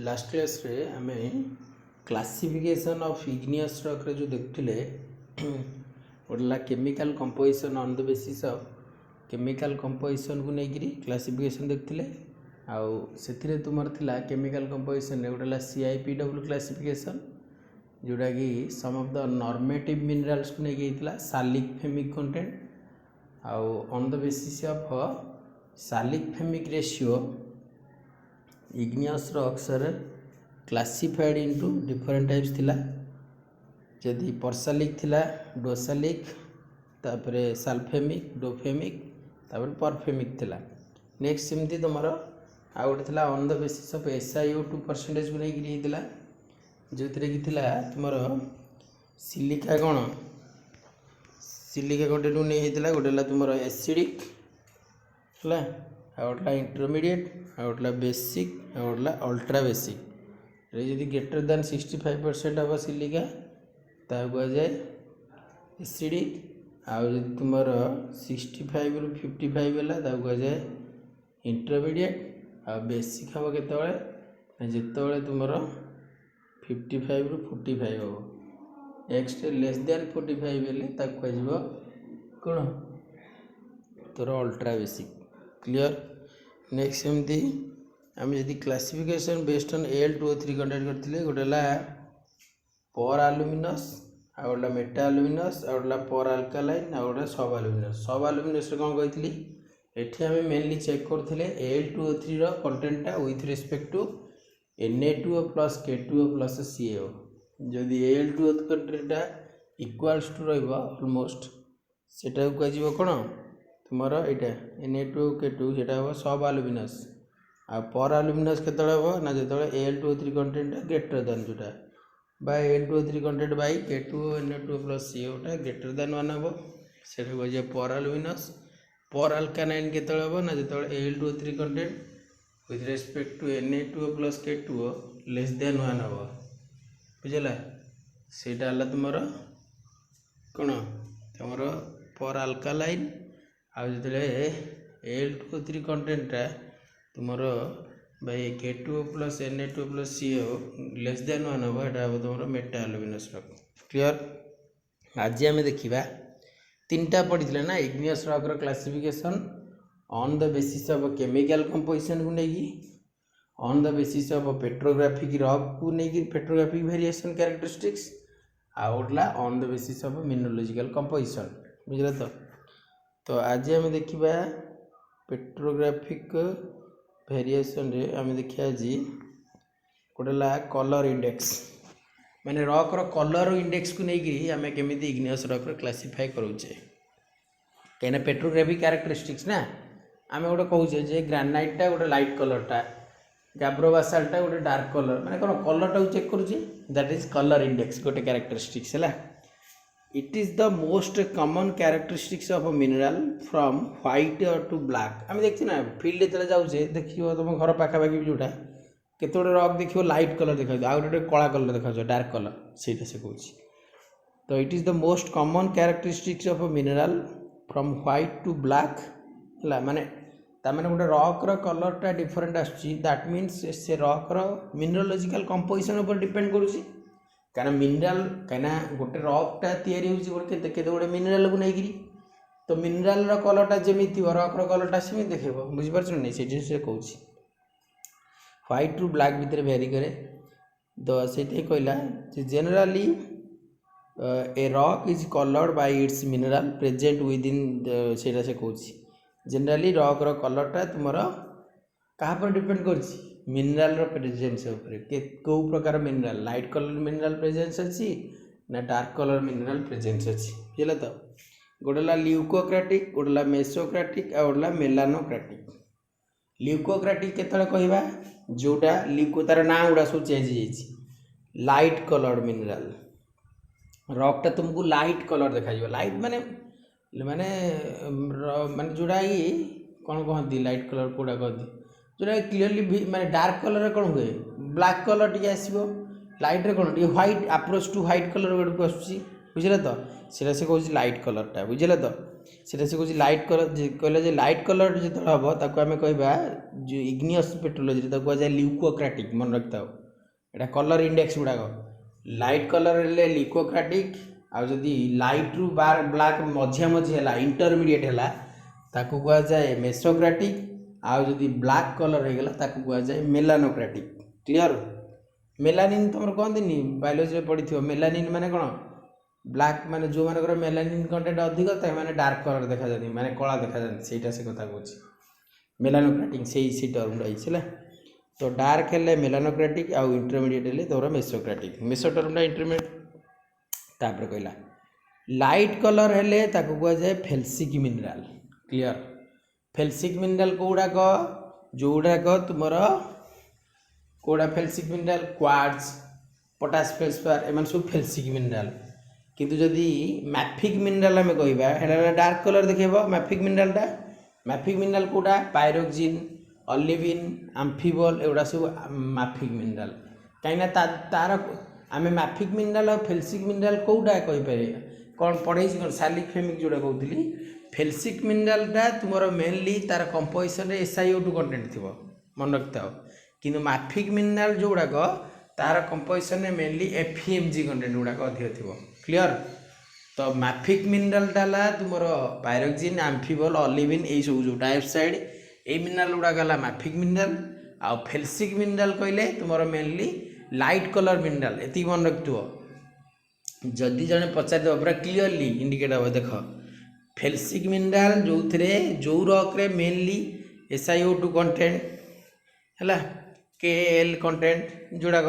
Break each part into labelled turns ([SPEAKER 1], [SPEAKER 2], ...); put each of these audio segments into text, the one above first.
[SPEAKER 1] Last class रे आमे classification of igneous rock रे जो देखथिले ओडला chemical composition on the basis of chemical composition को नेगिरी क्लासिफिकेशन देखथिले आउ सेथिरे तुमर थिला केमिकल कंपोजिशन रे ओडला CIPW क्लासिफिकेशन जोड़ा कि sum of the normative minerals को नेगी हितला सालिक फेमिक कंटेंट आउ on the basis of salic femic ratio igneous rocks are classified into different types थिला जदि परसालिक थिला डोसालिक तापरे साल्फेमिक डोफेमिक तापरे परफेमिक थिला नेक्स्ट सेमती तुमर आ गोटे थिला on the basis of SiO2 percentage को लेकिन हितला जो थिरे कि थिला तुमर सिलिका कोन सिलिका गोटे नै हितला गोटेला तुमर एसिडिक हला आउटला इंटरमीडिएट आउटला बेसिक आउटला अल्ट्रा बेसिक रे यदि ग्रेटर देन 65% ऑफ सिलिका ता को जाए एसिडिक आ यदि तुमर 65 रु 55 होला ता को जाए इंटरमीडिएट आ बेसिक हबो केतबळे जेतबळे तुमर 55 रु 45 हो नेक्स्ट लेस देन 45 हेले ता को जिवो कोन तोर अल्ट्रा बेसिक क्लियर नेक्स्ट सेमती आम यदि classification based on Al2O3 conduct करथिले गोटेला पर एल्युमिनस आ गोटेला मेटा एल्युमिनस आ गोटेला पर अल्कालाइन आ गोटेला सब एल्युमिनस कोन कहितली एठी हम मेनली चेक करथिले Al2O3 रो content with respect to Na2O + K2O + CaO जदि Al2O कंटेंट इक्वल्स टू रहइबो ऑलमोस्ट सेटा को जिवो कोन तुमर एटा Na2 K2 सेटा हो सब एल्युमिनस आ पर एल्युमिनस केतळे हो ना जेतळे Al2O3 कंटेंट ग्रेटर देन जोटा by Al2O3 content by K2 Na2 + CO टा ग्रेटर देन 1 हो सेटा हो जे पर एल्युमिनस पर अल्कानाइन केतळे हो ना जेतळे Al2O3 content with respect to Na2 + K2 less than 1 हो बुझला सेटा हला तुमर कोन तुमर पर अल्कालाइन आ जो Al2O3 कंटेंट तुमर bye K2O + Na2 + CO less than 1 हो एटा हो तुमर मेटा एल्युमिनस रॉक क्लियर आज आम देखा तीनटा पढ़ी ना इग्नियस रॉक रो classification on the basis of chemical composition को लेगी on the basis of petrographic rock को लेगी पेट्रोग्राफिक वेरिएशन कैरेक्टरिस्टिक्स आउटला on the basis of mineralogical composition बुझल तो आज आम देखा पेट्रोग्राफिक वेरिएशन रे आम देखा आज गोटेला कलर इंडेक्स माने रॉक रो कलर इंडेक्स को लेकिन आम केमी इग्नियस रॉक रो क्लासिफाई करूचे कहीं पेट्रोग्राफिक कैरेक्टरिस्टिक्स ना आम गोटे कहूचे जे ग्रानाइटा गोटे लाइट कलरटा गाब्रो बासाल्टा गोटे डार्क कलर माने कौन कलरटा चेक करुचे दैट इज कलर इंडेक्स गोटे कैरेक्टरिस्टिक्स है it is the most common characteristics of a mineral from white to black आम देखते ना फील्ड जो जाऊे देखिए तुम घर पाखापाखि जोटा केते रॉक देखिए लाइट कलर देखा आउ गोटे कला कलर देखा डार्क कलर से कहूँ तो it is the most common characteristics of a mineral from white to black है माने ताने गोटे रॉक रो कलरटा डिफरेंट आसुची दैट मीन्स से रॉक रो मिनरोलॉजिकल कंपोजिशन ऊपर डिपेंड करुची कारण मिनरल कहीं गोटे रॉकटा तैयारी होते गोटे मिनरल को लेकिन तो मिनरल रो कलरटा जमी रॉक रो कलरटा सेमी देखेब बुझीपार नहीं से कहूँ व्हाइट टू ब्लैक भितर भेरी करे तो से कहला generally A rock is coloured bye it's mineral present with in सेटा से कहूँ जेनराली रॉक रो कलरटा तुम क्या पर डिपेंड कर मिनरल प्रेजेंस कौ प्रकार mineral light colour mineral presence अच्छी ना डार्क कलर मिनरल प्रेजेंस अच्छी बुझे तो गोटेला ल्यूकोक्राटिक गोटेला मेसोक्राटिक आ गोटेला मेलानोक्राटिक ल्यूकोक्राटिक केतळे कहबा जोटा ल्यूको तार ना गुड़ा सब चेंज हो लाइट कलर मिनरल रॉकटा तुमको लाइट कलर देखा लाइट माने माने माने जोड़ा कौन कहती लाइट कलर कौटा कहती जोटा क्लीयरली माने डार्क कलर कौन हुए ब्लैक कलर टी आसो लाइट रे कौन white approach to white colour गुड़ को आसूसी बुझे तो सीटा से कौन लाइट कलरटा बुझे तो सीटा से कौन लाइट कलर कहले जे लाइट कलर जो हम ताको आम कहवा जो इग्नियस पेट्रोलोजी ताको जाए ल्यूकोक्राटिक मन रखता एटा कलर इंडेक्स गुड़ाक लाइट कलर हेल्ले ल्यूकोक्राटिक आदि लाइट रु बार ब्लैक मझिया मझी है इंटरमीडिएट है ताको कह जाए मेसोक्राटिक आदि ब्लैक कलर हो गला ताको कह जाए मेलानोक्राटिक क्लियर मेलानिन तुम कहते बायोलोजी पढ़ी मेलानिन माने कौन ब्लैक माने जो मानकर मेलानिन कंटेंट अधिक माने डार्क कलर देखा जाती माने कला देखा जाती सेटा से कथा कहूँ मेलानोक्राटिक से टर्म है तो डार्क है मेलानोक्राटिक आउ इंटरमीडिएट है तोर मेसोक्राटिक मेसो टर्मटा इंटरमीडिएट तापर कहला लाइट कलर हेले ताको कह जाए felsic mineral clear felsic mineral कौड़ाक जो गुड़ाक तुमर कौड़ा felsic mineral quartz potash feldspar एम सब फेल्सिक मिनरल किंतु जदि मैफिक मिनरल आम कह डार्क कलर देखेब मैफिक मिनरलटा मैफिक मिनरल कौटा पायरोक्सिन ऑलिविन आम्फिबल एगुड़ा सब मैफिक मिनरल कहीं तार आम मैफिक मिनरल और फेल्सिक मिनरल कौटा कहीपर कौन पढ़े कौन सालिक फेमिक जोड़ा कहती फेल्सिक मिनरलटा तुम मेनली तार कंपोजिशन SiO2 कंटेंट थी मन रखता हो किंतु मैफिक मिनरल जो गुड़ाक तार कंपोजिशन मेनली FeMg कंटेंट गुड़ाक अधिक थी क्लियर तो मैफिक मिनरलटा तुम पायरोक्सिन आम्फिबल ऑलिविन यही सब जो डाइऑक्साइड ये मिनरल गुड़ाक मैफिक मिनरल आ फेल्सिक मिनरल कहले तुम मेनली लाइट कलर मिनरल ये मन रखु जदि जड़े पचार पूरा क्लीयरली इंडिकेट हे देख फेल्सिक मिनरल जो थे जो रॉक्रे मेनली SiO2 कंटेंट है Kl कंटेंट जोड़ाक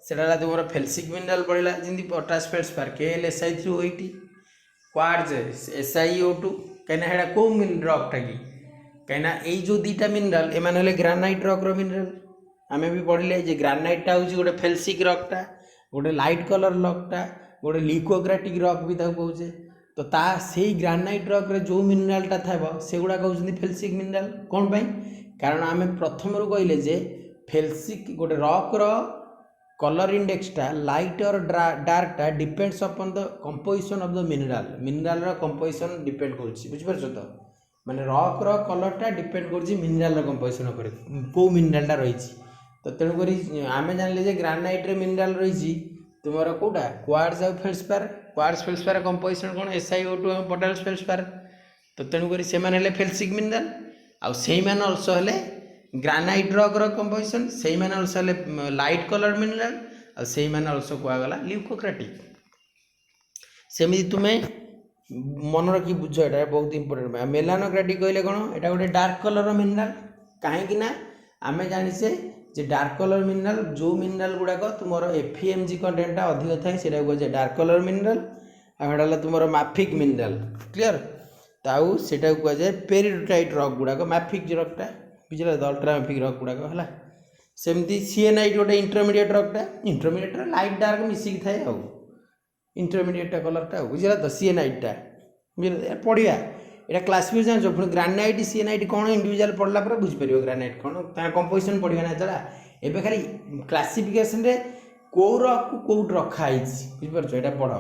[SPEAKER 1] से तुम फेल्सिक मिनरल पड़ा जमी potash feldspar KlSi3O8 quartz SiO2 कहीं कौ रॉकटा कि कहीं जो दीटा मिनरल एम ग्रानाइट रॉक्र मिनरल आम भी पढ़ले जे ग्रानाइटा हूँ गोटे फेल्सिक रॉकटा गोटे लाइट कलर रॉकटा गोटे ल्यूकोक्राटिक रॉक भी कहे तो ता से ग्रानाइट रॉक्रे जो मिनरलटा था से गुड़ा कहते फेल्सिक मिनरल कौन पाई कारण आम प्रथम कहले जे फेल्सिक गोटे रॉक्र कलर इंडेक्सटा लाइट और डार्कटा depends upon the composition of the mineral composition depend कर तो माने रॉक्र कलरटा डिपेंड कर मिनरल कंपोजिशन उपर कौ मिनरलटा रही तो तेणुक आम जान ग्रानाइट मिनरल रही तुम कौटा क्वार्ट्ज और फेल्सपार क्वार्ट्ज फेल्सपार कंपोजिशन कौन SiO2 और पोटास फेल्सपार तो तेणुक से फेल्सिक मिनरल आउ से अल्सो हेले ग्रानाइट रॉक्र कंपोजिशन से अल्सो लाइट कलर मिनरल और से अल्सो कहगला ल्यूकोक्राटिक सेमती तुम्हें मन रखी बुझ एटा बहुत इंपोर्टेंट मेलानोक्राटिक कहले कौन एटा गोटे डार्क कलर मिनरल कहीं आम जाचे जे डार्क कलर मिनरल जो मिनरल गुड़ाक तुम FeMg कंटेंटा अधिक थाए से डार्क कलर मिनरल आड़ा तुम मैफिक मिनरल क्लियर ताऊ से कहुए पेरिडोटाइट रॉक गुड़ाक मैफिक रॉकटा बुझे तो अल्ट्रा मैफिक रॉक गुड़ाक है सेमती सिएनाइट गोटे इंटरमीडिएट रॉकटा इंटरमीडिएट लाइट डार्क मिसिक थाए आउ इंटरमीडिएट कलरटा बुझे तो सिएनाइटा बुझे पढ़िया यहाँ क्लासिफिकेशन जान पुणी ग्रानाइट सिएनाइट कौन इंडिविजुअल पढ़ला पर बुझीपर ग्रानाइट कौन कंपोजिशन पढ़ा ना चला एवं खाली क्लासिफिकेशन कौ रॉक कौट रखाई बुझीपार यहाँ पढ़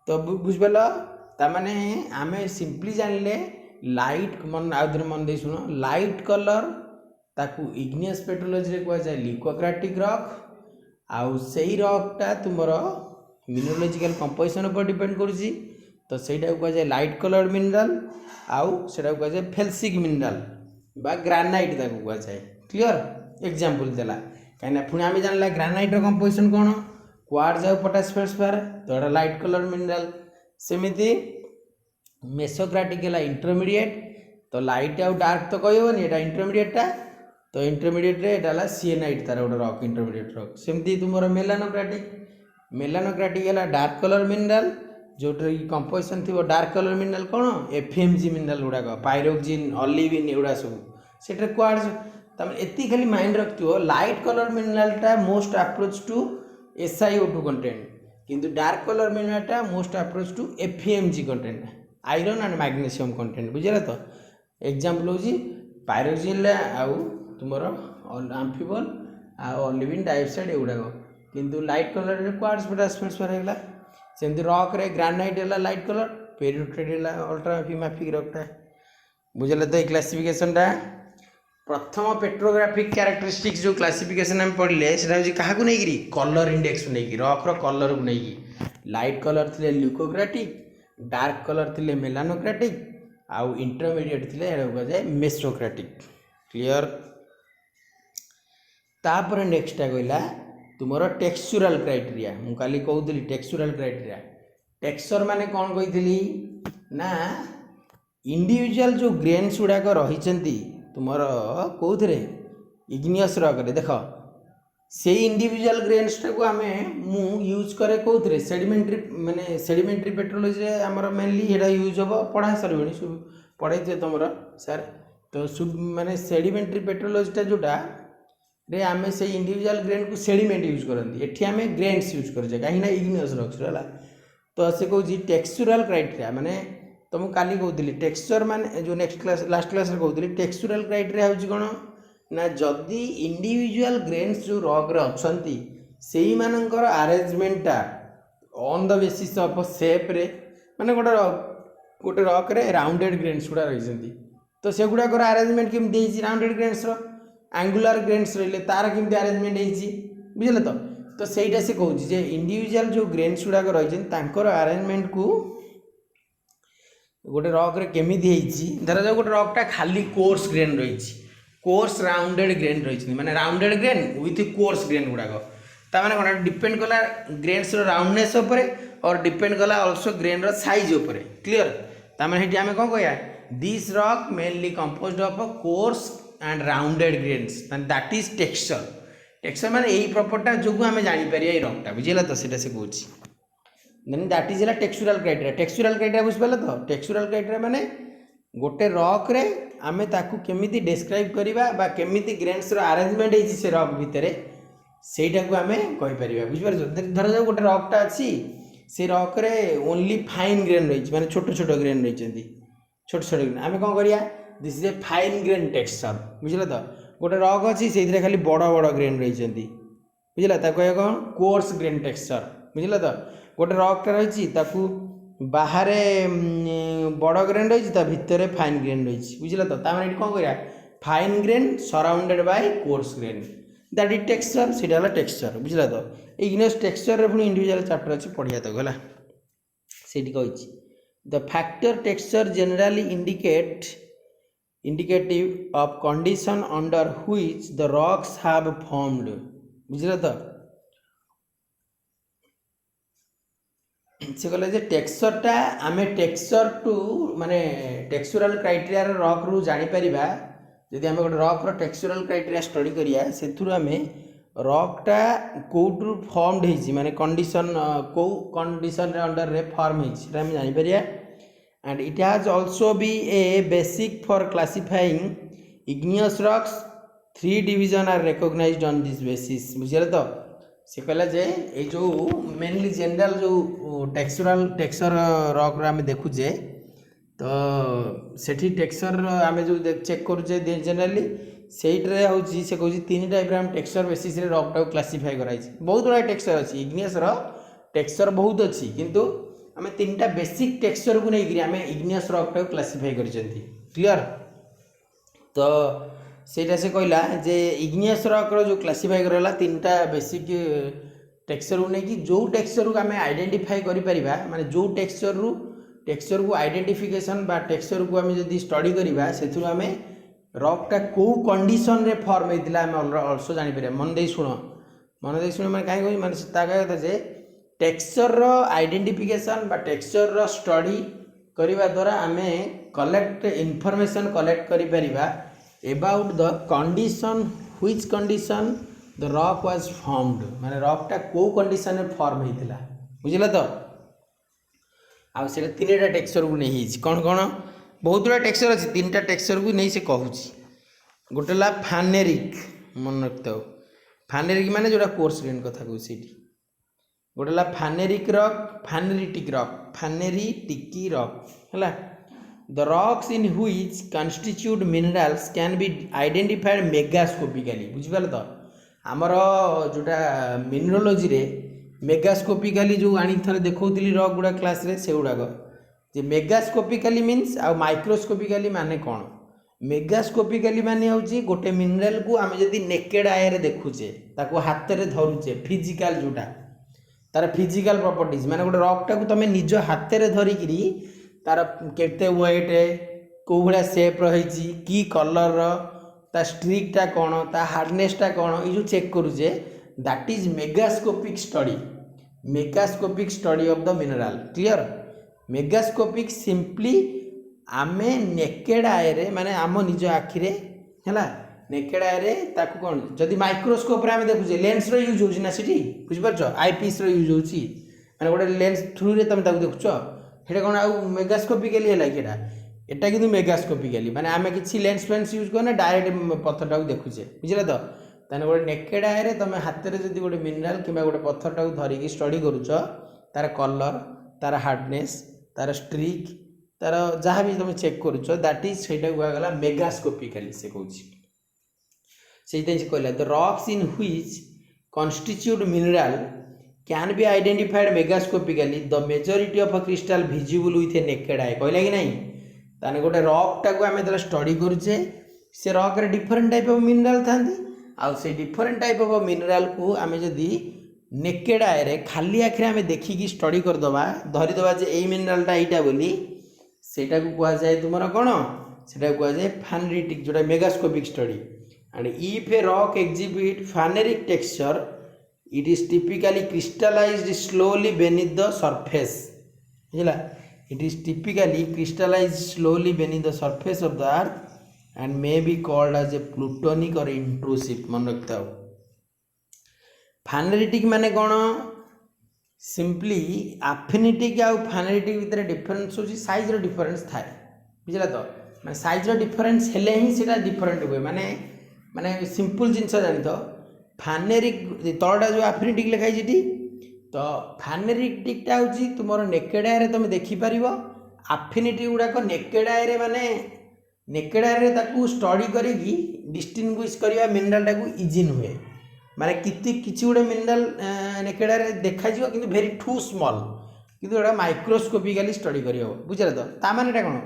[SPEAKER 1] तो बुझिपार ताने आम सिंपली जानले लाइट मन आउे मन दे शुण लाइट कलर ताकू इग्नियस पेट्रोलोजी कह जाए ल्यूकोक्राटिक रॉक आउ से रॉकटा तुम मिनरोलॉजिकल कंपोजिशन पर डिपेंड करुच्ची तो सहीटा कह जाए लाइट कलर मिनरल आउ सेटा कह जाए फेल्सिक मिनरल बा ग्रानाइट कह जाए क्लियर एग्जांपल देला कहीं पुणी आम जानला ग्रानाइट कंपोजिशन कौन क्वार्ट्ज और पोटास फेल्सपार तो एटा लाइट कलर मिनरल सेमिति मेसोक्राटिक है इंटरमीडिएट तो लाइट आउ डार्क तो कहबनी एटा इंटरमीडिएटा तो इंटरमीडिएट एटा सिएनाइट तार गोटे रॉक इंटरमीडिएट रॉक सेमती तुम मेलानोक्राटिक है डार्क कलर मिनरल जोटे कंपोजिशन थी डार्क कलर मिनरल कौन FeMg मिनरल गुड़ाक पायरोक्सिन ऑलिविन एगुड़ा सब से क्वार्ट्ज तमें एति खाली माइंड रखियो लाइट कलर मिनरलटा most approach to SiO2 content किंतु डार्क कलर मिनरलटा most approach to FeMg content iron and magnesium content बुझे तो एग्जांपल हूँ पायरोक्सिन आउ तुम आम्फिबल आ ऑलिविन डाइऑक्साइड एगुड़ाक किंतु light colour quartz potash feldspar होगा सेमती रॉक रे ग्रानाइट है लाइट कलर, पेरियोट्रेट है अल्ट्रामाफिक रॉकटा। बुझे तो ये क्लासिफिकेशन टा प्रथम पेट्रोग्राफिक कैरेक्टरिस्टिक्स जो क्लासिफिकेशन हम पढ़ले से क्या नहीं कलर इंडेक्स नहीं रॉक कलर को नहीं लाइट कलर थे ल्यूकोक्राटिक, डार्क कलर थे मेलानोक्राटिक, आउ इंटरमीडिएट थे कहुए मेसोक्राटिक। क्लियर। तापर नेक्स्टा कहला तुमर टेक्सचुराल क्राइटेरिया। मु काली कहूली टेक्सचुराल क्राइटेरिया टेक्सचर माने कौन कही ना इंडिविजुअल जो ग्रेन्स गुड़ाक रही तुमर कौन इग्नियस रॉक रे देख से इंडिविजुअल ग्रेन्स को आम यूज करे कौन सेडिमेंट्री माने सेडिमेंट्री पेट्रोलॉजी रे हमर मेनली हेडा यूज हम पढ़ा सरबणी पढ़ाई थे तुम सर तो माने सेडिमेंट्री पेट्रोलॉजीटा जोटा रे आमे से इंडिविजुअल ग्रेन को सेडिमेंट यूज करती एठी आमे ग्रेन्स यूज करे कहीं इग्नियस रॉक्स है तो से कहूँ टेक्सचुराल क्राइटेरिया माने तुमको काली कहूली टेक्सचर माने जो नेक्स्ट क्लास लास्ट क्लास कहूली टेक्सचुराल क्राइटेरिया हूँ कौन ना जदि इंडिविजुअल ग्रेन्स जो रॉक रे अच्छी से मानकर अरेंजमेंटा on the basis of shape रे माने गोटे रॉक रे राउंडेड ग्रेन्स गुड़ा रही तो से गुड़ाकर अरेंजमेंट केमती राउंडेड ग्रेन्स एंगुलर ग्रेन्स रही तार केमती अरेंजमेंट बुझे तो सहीटा से कहूँ जे इंडिविजुअल जो ग्रेन्स गुड़ाक रही अरेंजमेंट को गोटे रॉक रे केमिति धरा जाओ गोटे रॉकटा खाली कोर्स ग्रेन रही कोर्स राउंडेड ग्रेन रही माने rounded grain with coarse grain गुड़ाक ताने कौन डिपेंड कला ग्रेन्स राउंडनेस और डिपेंड कला ऑल्सो ग्रेन साइज उपर। क्लियर। ताने आम कौन कह this rock mainly composed of coarse and rounded grains that is texture. Texture माने यही प्रॉपर्टा जो आम जापर ये रॉकटा बुझेगा तो सीटा से कौन then that is textural criteria. Textural criteria बुझिपारे तो टेक्सचुराल क्राइटेरिया माने गोटे रॉक रे आमे ताकू केमिति डिस्क्राइब करिबा बा केमिति ग्रेन्स रो अरेंजमेंट है से रॉक भितरे सेटा को आमे कहि परिबा बुझिपारे। धर जाओ गोटे रॉकटा अछि से रॉक रे ओनली फाइन ग्रेन रही माने छोट छोट ग्रेन रही छोट छोट ग्रेन आमे कोन करिया this is a fine grain texture बुझिला तो। गोटे रॉक अच्छी से खाली बड़ बड़ ग्रेन रही बुझला कह कौन कोर्स ग्रेन टेक्सचर बुझला तो। गोटे रॉकटा रही बाहर बड़ ग्रेन रही भितर फाइन ग्रेन रही बुझला तो ये कौन करा fine grain surrounded by coarse grain that is texture सीटा टेक्सचर बुझला तो। इग्नियस टेक्सचर पुणी इंडिविजुअल चैप्टर अच्छे पढ़िया तो गला सीटी कही the factor texture generally indicative of condition under which the rocks have formed बुझल तो। से कहले जे टेक्सचरटा आमे टेक्सचर टू माने टेक्सचुराल क्राइटेरिया रॉक रु जानि परिबा जदि आमे गोटे रॉक रो टेक्सचुराल क्राइटेरिया स्टडी करिया सेथुरु आमे रॉकटा कोउटु फॉर्मड हेछि माने कंडीशन को कंडीशन रे अंडर रे फॉर्म हेछि सेटा आमे जानि परिया। And it has also be a basic for classifying igneous rocks. 3 division are recognized on this basis बुझे तो। से कहला जे ये जो मेनली जनरल जो टेक्सचर रॉक आम देखुचे तो सेठी टेक्सचर आम जो चेक करुचे जनरली सेट्रे हूँ से कहूँ 3 टाइप आम टेक्सचर बेसिस रॉक टाक क्लासीफाई कराई बहुत गुड़ा टेक्सचर अच्छी इग्नियस टेक्सचर बहुत अच्छी किंतु आम 3टा बेसिक टेक्सचर को लेकिन आम इग्नियस रॉक टाक क्लासीफाई कर। क्लियर। तो सेटा से कहला जे इग्नियस रॉक रो जो क्लासीफाई करला 3टा बेसिक टेक्सचर को लेकिन जो टेक्सचर को आम आइडेंटिफाई करि परिबा माने जो टेक्सचर को आइडेंटिफिकेशन बा टेक्सचर को आम जदि स्टडी करबा सेथुरु आम रॉकटा को कंडीशन रे फॉर्म हेतिला आम ऑल्सो जानि परिबा। मन दे शुण माने काहे कहै माने ता कहै त जे टेक्सचर रो आइडेंटिफिकेशन बा टेक्सचर रो स्टडी करिबा द्वारा आमे कलेक्ट इनफॉरमेशन कलेक्ट करि परिबा about the condition which condition the rock was formed माने रॉकटा को कंडीशन रे फॉर्म हेतिला बुझिला तो। आ से 3टा टेक्सचर को नहीं कौन कौन बहुत गुड़ा टेक्सचर अच्छी 3टा टेक्सचर को नहीं से कहूँ गोटे ला फानेरिक मन रखता हो फानेरिक माने जोड़ा कोर्स ग्रेन कथा कहूँ सीटी गोटे ला फानेरिक रॉक फानेरिटिक रॉक है the rocks in which constitute minerals can be identified megascopically बुझिपारे तो। आमर जोटा मिनरोलोजी रे मेगास्कोपिकाली जो आनी थरे देखौतिली रॉक गुडा क्लास रे से गुडाक जे मेगास्कोपिकाली मीन्स आ माइक्रोस्कोपिकाली माने कोन मेगास्कोपिकाली माने होची गोटे मिनरल को आमे जदी नेकेड आई रे देखुचे ताको हाथ रे धरुचे फिजिकल जोटा तार फिजिकल प्रॉपर्टीज माने गोटे रॉक टा को तमे निज हाथ रे धरि किरी तार केते वेट को भला शेप रहिची की कलर रो ता स्ट्रिक टा कोन ता हार्डनेस टा कोन ई जो चेक करूचे that is megascopic study of the mineral clear megascopic simply आमे नेकेड आई रे माने आम निज आखि रे हैला नेकेड आई रे ताकू कोन जदी माइक्रोस्कोप रे आमे देखुचे लेंस रो यूज होची ना सिटी बुझ परछो आईपीस रो यूज होची माने गोटे लेंस थ्रू रे तमे ताकू देखुछो हेटा कोन आ मेगास्कोपिकली हैला केटा एटा किंतु मेगास्कोपिकली माने आमे किछि लेंस फेंस यूज करना डायरेक्ट पत्थर टाकू देखुचे बुझिला तो ताने गोटे नेकेड आई रे तमे हाथ रे जदी गोटे मिनरल किबा गोटे पत्थर टाकू धरि की स्टडी करूछो तार कलर तार हार्डनेस तार स्ट्रिक तार जहाँ भी तुम चेक करुच दैट इज सेटा गला मेगास्कोपिकली से कहूँ से कहला the rocks in which constitute mineral can be identified megascopically the majority of a crystal visible with a naked eye कहला कि नहीं ताने गोटे रॉक टाको आमे तला स्टडी करूचे से रॉक रे डिफरेंट टाइप ऑफ मिनरल थांदी आ से डिफरेंट टाइप ऑफ मिनरल को आमे जदी नेकेड आई रे खाली आखिरे आमे देखि की स्टडी कर दबा धरि दबा जे एई मिनरल टा एटा बोली सेटा को कहा जाए तुमरा कोन सेटा को कहा जाए फानेरिटिक जोटा megascopic study and if a rock exhibit phaneric texture it is typically crystallised slowly beneath the surface बुझला it is typically crystallised slowly beneath the surface of the earth and may be called as a plutonic or intrusive मन रखता हो फानेरिटिक माने कोन simply आफिनिटिक आउ फानेरिटिक भितर difference होची size रो difference थाए बुझला तो माने साइज रो डिफरेंस हेले ही सेटा डिफरेंट हुए माने माने सिंपल जिंस जानि तो फानेरिक तळडा जो आफिनिटिक लिखाई जिटी तो फानेरिटिक टा होची तुमरो नेकेड आई रे तुम देखि परिबो आफिनिटिक गुडा को नेकेड आई रे माने नेकेड आई रे ताकू स्टडी करिकी डिस्टिंग्विश करिया मिनरल टा को इजी हुए माने किति किछि गुडे मिनरल नेकेड रे देखा जिवो किंतु वेरी टू स्मॉल किंतु एटा माइक्रोस्कोपिकली स्टडी करियो बुझला तो ता माने एटा कोन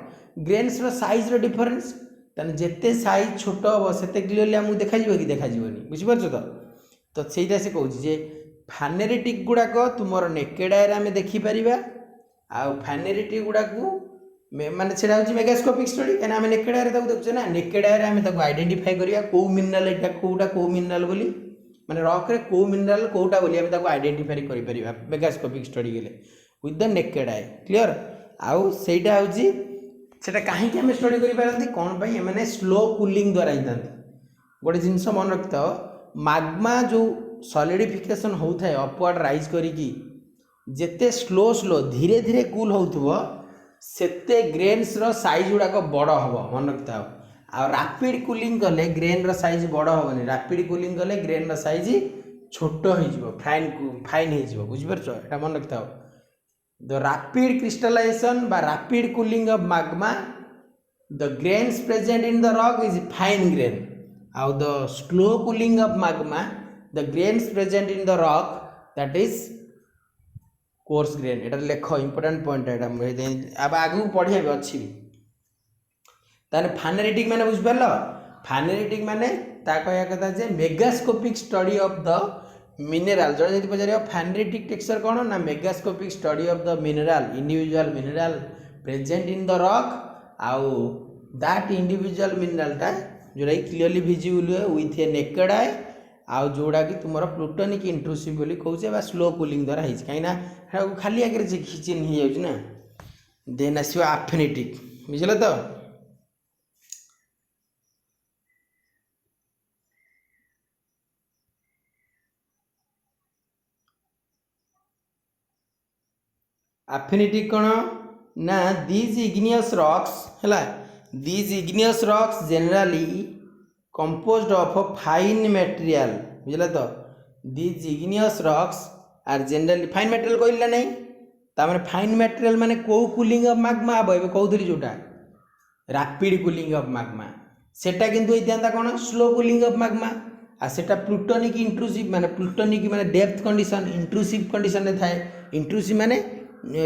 [SPEAKER 1] ग्रेन्स रो साइज रो डिफरेंस तने जेते साइज छोटो हो सेते क्लियरली हमु देखा जिवो कि देखा जिवोनी बुझि परछो तो सेइटा से कहूची जे फानेरिटिक गुडा को तुमरो नेकेड आई रे हम देखि परिबा आ फानेरिटिक गुडा को माने सेटा होची मेगास्कोपिक स्टडी एना हम नेकेड आई रे ताको देखुछ ना नेकेड आई रे हम ताको आइडेंटिफाई करिया को मिनरल एटा कोटा को मिनरल बोली माने रॉक रे को मिनरल कोटा बोली हम ताको आइडेंटिफाई करि परिबा मेगास्कोपिक स्टडी गेले with the naked I clear आउ सेटा होची सेटा काहे कि हम स्टडी करि पारंती कोन पई माने स्लो कूलिंग द्वारा हितांती गोटे जिंस मन रखता माग्मा जो सॉलिडिफिकेशन होता है अपवर्ड राइज करिकी जेते स्लो धीरे धीरे कूल होथबो सेते ग्रेन्स रो साइज गुडाक बड़ हबो मन रखता आ रैपिड कूलिंग कले ग्रेन रो साइज बड़ हबनी रैपिड कूलिंग कले ग्रेन रो साइज छोट हो जिवो फाइन हो जिवो बुझि परछो एटा मन रखता द रैपिड क्रिस्टलाइजेशन बा rapid cooling of magma the grains present in the rock is fine grain how the slow cooling of magma the grains present in the rock that is coarse grain Etah लेखो important point एटा अब आगु पढ़े अछि ताने फानेरिटिक माने बुझ परलो फानेरिटिक माने ता कहया कथा जे megascopic study of the mineral जो यदि पचारे फानेरिटिक टेक्सचर कोन ना megascopic study of the mineral individual mineral present in the rock आउ दैट इंडिविजुअल मिनरल टा जोड़ा क्लियरली विजिबल हुए विथ ए नेकेड आई आउ जोड़ा कि तुमरो प्लूटोनिक इंट्रूसिव बोली कहउछे बा स्लो कूलिंग द्वारा हिच काइना खाली आगे चिन ही जाउछ ना देन आसीबा आफ्निटिक बुझला तो आफ्निटिक कोन ना these igneous rocks हैला these igneous rocks generally composed of a fine material बुझला तो these igneous rocks are generally fine material कहला नहीं ता माने fine material माने को कूलिंग ऑफ magma आबो एबे कहउथली जोटा रैपिड कूलिंग ऑफ magma सेटा किंतु इतांता कोन स्लो कूलिंग ऑफ magma आ सेटा प्लूटोनिक इंट्रूसिव माने प्लूटोनिक माने डेप्थ कंडीशन इंट्रूसिव कंडीशन रे थाए इंट्रूसिव माने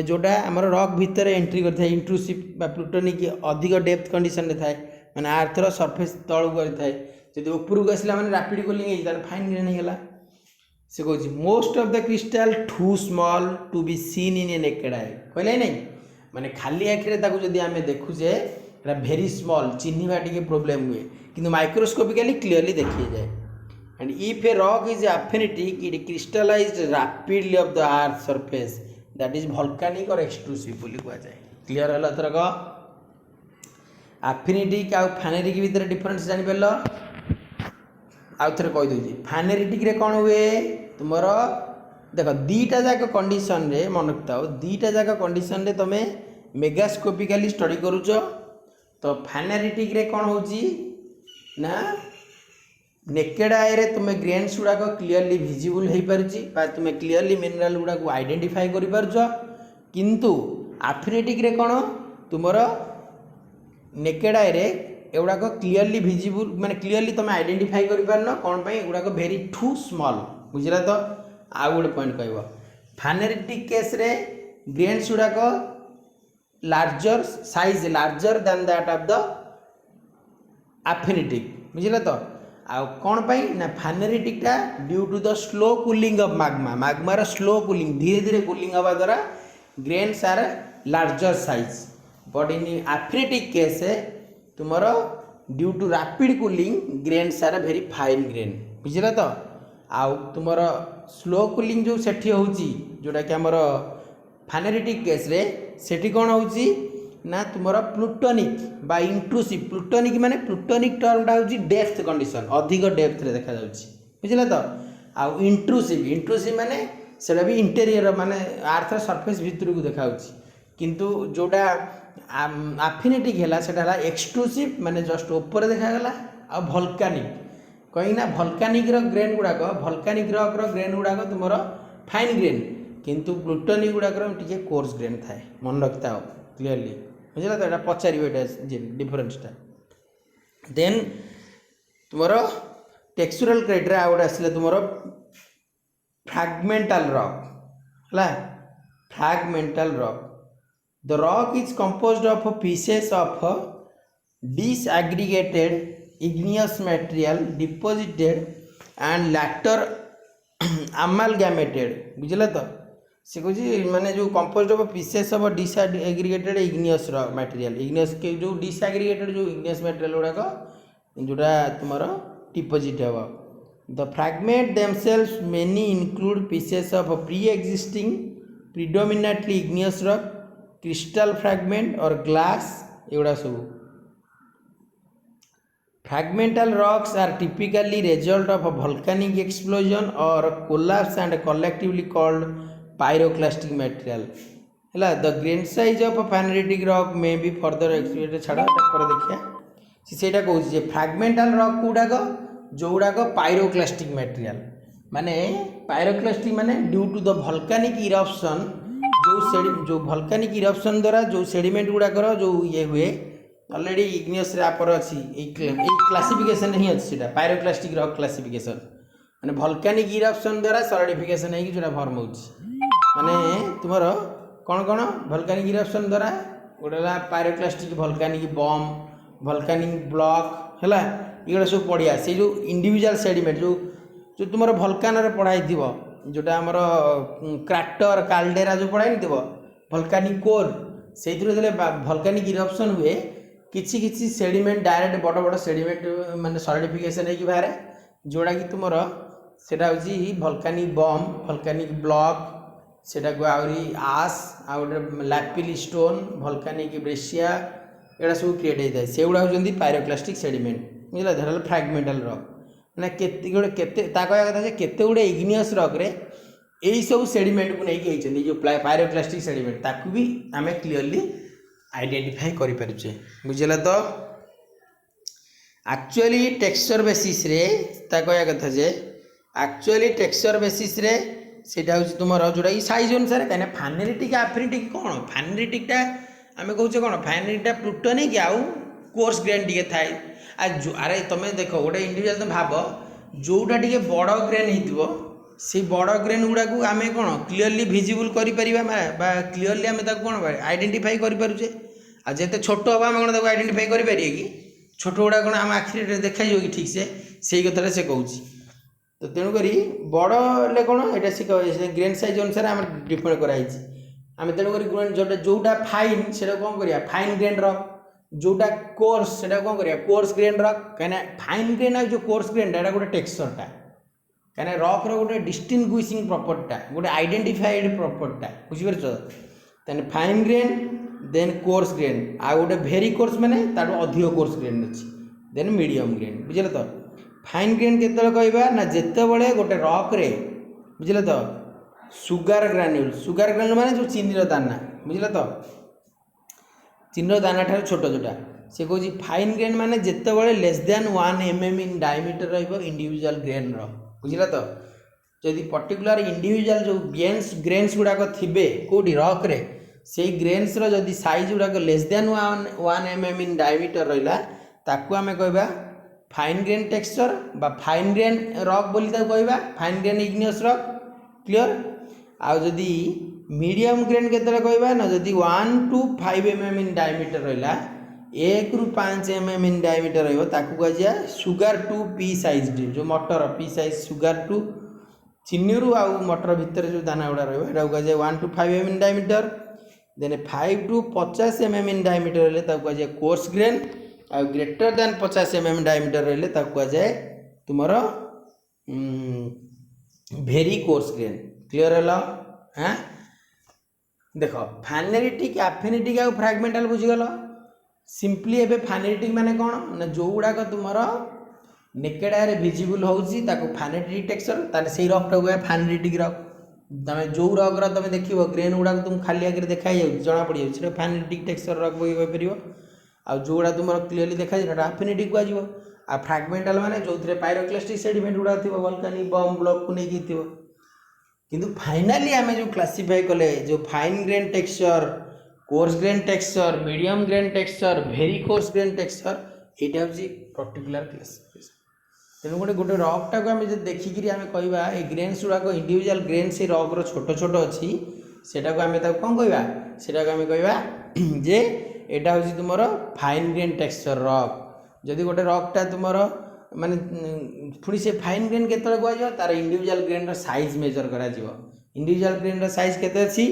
[SPEAKER 1] जोटा आमर रॉक भितर एंट्री कर थाए इंट्रूसिव बा प्लूटोनिक अधिक डेप्थ कंडीशन रे थाए माने आर्थर सरफेस तळु कर थाए जदि ऊपर को आसला माने रैपिड कूलिंग हे तार फाइन ग्रेन हे गला से कहूँ most of the crystal too small to be seen in a naked eye कहले नहीं माने खाली आखिरे ताकू जदि आमे देखुजे भेरी स्मॉल चिन्हवा टी प्रोब्लेम हुए कि माइक्रोस्कोपिकली क्लीयरली देखिए जाए and if a rock is aphanitic it crystallised rapidly of the earth surface that is volcanic or extrusive बोली कह जाए क्लीयर है थरक एफिनिटिक आ फानेरिक भितर डिफरेंस जानि पारल आउ थे कहीदे फानेरिटिक रे कौन हुए तुम देख दीटा जाक कंडीशन रे मन रखता दीटा जाक कंडीशन रे तुम मेगास्कोपिकली स्टडी करुच तो फानेरिटिक रे कौन होची ना नेकेड आई रे तुम ग्रेन्स गुड़ाक क्लीयरली विजिबल हो पारुची तुम क्लीयरली मिनराल गुड़ाक आइडेंटिफाई कर पारुच किंतु एफिनिटिक रे कौन तुमर नेकेड आई रे एगुड़ाक क्लीयरली विजिबल माने क्लीयरली तुम आइडेंटिफाई कर पारन कौन पे एगुड़ाक वेरी टू स्मॉल बुझला तो आउ गोटे पॉइंट कहब फानेरिटिक केस रे ग्रेन्स गुड़ाक larger size larger than that of the aphanitic बुझला तो आ कौन पाई ना फानेरिटिक टा due to the slow cooling of magma मैग्मार स्लो कूलिंग धीरे धीरे कूलिंग हवा द्वारा grains are larger size but in aphanitic case तुमर due to rapid cooling grains are very fine grain बुझला तो आउ तुमर स्लो कूलिंग जो सेठी होची जोटा कि हमर फानेरिटिक केस रे सेठी कौन होची ना तुमर प्लूटोनिक बा इंट्रूसिव प्लूटोनिक माने प्लूटोनिक टर्मटा होची डेप्थ कंडीशन अधिक डेप्थ रे देखा जाउची बुझला तो आउ इंट्रूसिव माने सेटा भी इंटीरियर माने अर्थ सरफेस भितर को देखा जाउची किंतु जोटा एफिनिटिक हैला सेटा हैला एक्सट्रूसिव माने जस्ट ऊपर देखा गला आ वोल्केनिक कहीं ना वोल्केनिक रो ग्रेन गुड़ाक वोल्केनिक रॉक रो ग्रेन गुड़ाक तुमर फाइन ग्रेन किंतु प्लूटोनिक गुड़ाक टिके कोर्स ग्रेन थाए मन रखता हो क्लीयरली बुझला तो यहाँ पचारे डिफरेन्सटा देन तुमर टेक्सचुरल क्राइटेरिया आउट आसले तुमर फ्रैगमेंटल रॉक है fragmental rock the rock is composed of pieces of disaggregated igneous material deposited and later amalgamated बुझला तो से कुछ माने जो composed of pieces of disaggregated igneous material igneous के जो डिसएग्रीगेटेड जो igneous मटेरियल गुड़ाक जोटा तुमर डिपोजिट हे the fragment themselves many include pieces of pre existing predominantly igneous rock crystal fragment और ग्लास एगुड़ा सब Fragmental rocks are typically result of a volcanic explosion or collapse and collectively called pyroclastic material. है the grain size of a phaneretic rock may be further expanded छाड़ा पर देखिए सीटा कहूँ जे fragmental rock गुड़ाक जो गुड़ाक pyroclastic material माने pyroclastic माने due to the volcanic eruption जो volcanic eruption द्वारा जो sediment गुड़ाकर जो ये हुए ऑलरेडी इग्नियस आपर अच्छी क्लासिफिकेशन ही अच्छी पायरोक्लास्टिक रॉक क्लासिफिकेशन माने वोल्केनिक इरप्शन द्वारा सॉलिडिफिकेशन है जोटा फॉर्म होची माने तुमर कौन कौन वोल्केनिक इरप्शन द्वारा गोटेला पायरोक्लास्टिक वोल्केनिक बम वोल्केनिक ब्लॉक है ये सब पढ़िया से जो इंडिविजुअल सेडिमेंट जो तुम वोल्कान पढ़ाई थी जोटा आमर क्राटर काल्डेरा जो पढ़ाई थी वोल्केनिक कोर से वोल्केनिक इरप्शन हुए किछि किछि सेडिमेंट डायरेक्ट बड़ बड़ सेडिमेंट माने सॉलिडिफिकेशन है बाहर जोड़ा कि तुमर सेटा होची वोल्केनिक बम वोल्केनिक ब्लॉक सेटा को आउरी आस आ लैपिल स्टोन वोल्केनिक ब्रेसिया एड़ा सब क्रिएट होता है से गुड़ा होचंदी पायरोक्लास्टिक सेडिमेंट बुझला धरल फ्रैगमेंटल रॉक माने केते गुडे केते ता कहया कथा जे केते गुडे इग्नियस रॉक रे एई सब सेडिमेंट को नै कि होचंदी जो पायरोक्लास्टिक सेडिमेंट ताकू भी आमे क्लियरली आइडेंटिफाई करि पारुछे बुझला तो एक्चुअली टेक्सचर बेसिस रे ता कहया कथा जे एक्चुअली टेक्सचर बेसिस रे सेटा होची तुमर जोडा ई साइज अनुसार काने फानेरिटिक एफिनिटिक कोन फानेरिटिक टा आमे कहूचे कोन फानेरिटिक टा प्लूटोनिक आउ कोर्स ग्रेन टिके थाए आ अरे तमे देखो गोटे इंडिविजुअल तुम भाव जोटा टिके बड़ ग्रेन होइतिबो से बड़ ग्रेन गुड़ा को आम कौन क्लीयरली भिजिबल कर क्लीयरली आम कौन आइडेंटिफाई करें आ जिते छोट हम आम कौन आइडेंटिफाई करें कि छोट गुड़ा कौन आम आखिरी देखा कि ठीक से कथा से कहूँ तो तेणुक बड़े कौन ये से ग्रेन सैज अनुसार आम डिपेड कराई आम तेणुक जोटा फाइन से कौन करा फाइन ग्रेन रक जोटा कोर्स से कौन करा कोर्स ग्रेन रक कहीं फाइन ग्रेन आ जो कोर्स ग्रेन गोटे टेक्सचरटा कहीं रक रोटे डिस्टिंग्विशिंग प्रॉपर्टा गोटे आइडेंटिफाइड प्रॉपर्टा बुझीपार fine grain then coarse grain आ गोटे भेरी कोर्स माने ताठू अधिक कोर्स ग्रेन अच्छी देन मीडियम ग्रेन बुझे तो फाइन ग्रेन केतले कहबा ना जेतेबेले गोटे रक रे बुझे तो सुगार ग्रान्यूल माने जो चीनी दाना बुझे तो चीनी दाना ठार छोट जोटा से कौन फाइन ग्रेन माने जेतेबेले less than 1 mm in diameter रहिबो इंडिविजुअल ग्रेन रो बुझिला तो जदि पर्टिकुलर इंडिविजुअल जो ग्रेन्स गुड़ाक थे कौटी रक रे से ग्रेन्स जदि साइज गुड़ाक less than 1 mm in diameter रहा ताकू आम कहबा फाइन ग्रेन टेक्सचर बा फाइन ग्रेन रक बोली कहबा fine grain igneous rock clear आउ जदि मीडियम ग्रेन केतले कहबा ना जदि 1 to 5 mm इन डायमीटर रहा 1 ରୁ 5 mm इन डायमीटर रहिबो ताकू कह सुगार टू पी साइज जो मटर पी साइज सुगार टू चीनी रू आउ मटर भितर जो दाना गुड़ा रहा कह 1 to 5 mm in diameter then 5 to 50 mm in diameter रहा कह कोर्स ग्रेन आ ग्रेटर दैन 50 mm डायमीटर रहा कह तुमर भेरी कोर्स ग्रेन क्लीयर है हाँ देख फानेरिटिक एफिनिटिक आ फ्रैगमेंटाल बुझीगल सिंपली एबे फानेटिक माने कौन ना जो गुड़ाक तुम नेकेड आए भिजिबल होची फानेटिक टेक्सचर ताने से रक टा फानेटिक रक तुम जो रक तुम देख ग्रेन गुड़ाक तुम खाली आगे देखा जना पड़ जाए फानेटिक टेक्सचर रक कहीपर आ जो गुड़ा तुम क्लीयरली देखा एफिनिटिक कह आ फ्रैगमेंटाल माने जो पायरोक्लास्टिक सेडिमेंट गुड़ा थी वोल्केनिक बम ब्लॉक को लेकिन थी किंतु फाइनाली आम जो क्लासीफाई कले जो fine grain texture coarse grain texture medium grain texture very coarse grain texture यहाँ हूँ पर्टिकुलर क्लासिफिकेशन तेणु गोटे गोटे रकटा को आम देखिकी आम कहवा ये ग्रेन्स गुड़ाक इंडिविजुअल ग्रेन से रक्र छोट छोट अच्छी सेटा को आम कौन कहवा सेटा को आम कहवा जे एटा हूँ तुम फाइन ग्रेन टेक्सचर रक जदि गोटे रकटा तुम माने पुणी से फाइन ग्रेन केतले कह तार इंडिविजुअल ग्रेन साइज मेजर करा इंडिविजुअल ग्रेन साइज केते अछि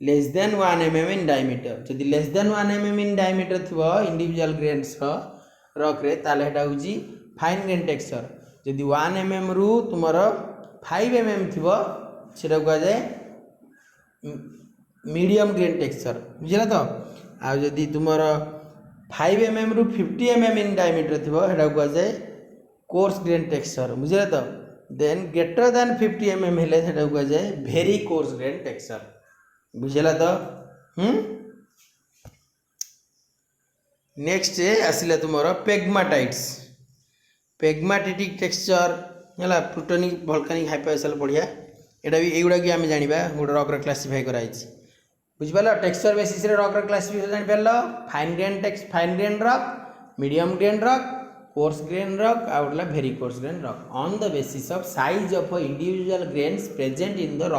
[SPEAKER 1] less than 1 mm in diameter जदि less than 1 mm in diameter थी इंडिविजुअल ग्रेन्स रक रे ताले हेटा होची फाइन ग्रेन टेक्सचर जदि 1 mm रु तुम 5 mm थी सेटा कह जाए मीडियम ग्रेन टेक्सचर बुझला तो आ जदि तुम 5 mm रु 50 mm इन डायमीटर थी हेटा कह जाए कोर्स ग्रेन टेक्सचर बुझे तो देन ग्रेटर दैन 50 mm हेले सेटा कह जाए भेरी कोर्स ग्रेन टेक्सचर बुझेला तो नेक्स्ट आसिला तुमर पेग्माटाइट्स पेग्माटिटिक टेक्सचर है प्लूटोनिक वोल्केनिक हाइपोएसल बढ़िया यहाँ भी युवा कि आम जाना गोटे रक्र क्लासीफाई कराई बुझिपार टेक्सचर बेसिस रक्र क्लासीफिकेशन जानीपार fine grain rock medium grain rock coarse grain rock आउटला very coarse grain rock on the basis of size of individual grains present in the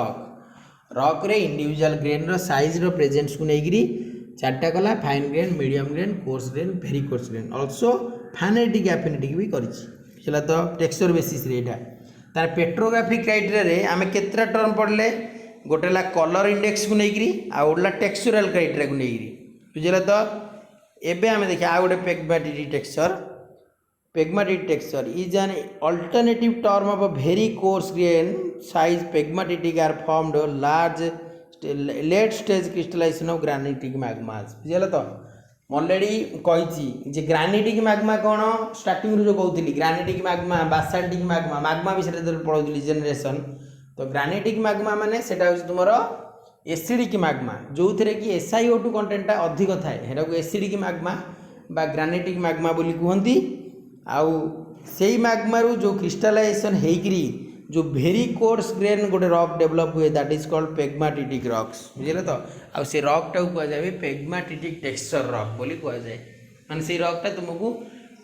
[SPEAKER 1] rock रे इंडिविजुअल ग्रेन रो size रो presence को लेकिरी चार्टा कला fine grain medium grain coarse grain very coarse grain also phaneritic aphanitic भी करिछि तो टेक्सचर बेसिस रे एटा तार पेट्रोग्राफिक क्राइटेरिया रे आमे केतरा टर्म पढ़ले गोटेला कलर इंडेक्स को लेकिरी आ ओडला टेक्सचुरल क्राइटेरिया को लेकिरी बुझला तो एबे आमे देखि आ गोटे पेग्माटिटिक texture is an alternative term of a very coarse grain size pegmatitic are formed large late stage crystallization of granitic magmas बुझल तो ऑलरेडी कही जे ग्रानिटिक मैग्मा कौन स्टार्टिंग रू जो कहती ग्रानिटिक मैग्मा बासाल्टिक मैग्मा विषय पढ़ाऊली जेनेरेशन तो ग्रानिटिक मैग्मा माने सेटा हूँ तुम एसिडिक मैग्मा जो थे कि SiO2 कंटेंटा अधिक थाए हेटा को एसिडिक मैग्मा बा ग्रानिटिक मैग्मा बोली कहती आउ से मैग्मारू जो क्रिस्टलाइजेशन होकरी जो भेरी कोर्स ग्रेन गोटे रक डेवलप हुए दैट इज कॉल्ड पेग्माटिटिक रक्स बुझे तो आउ से रकटा को कहुए पेग्माटिटिक टेक्सचर रक बोली कहुए माने से रकटा तुमको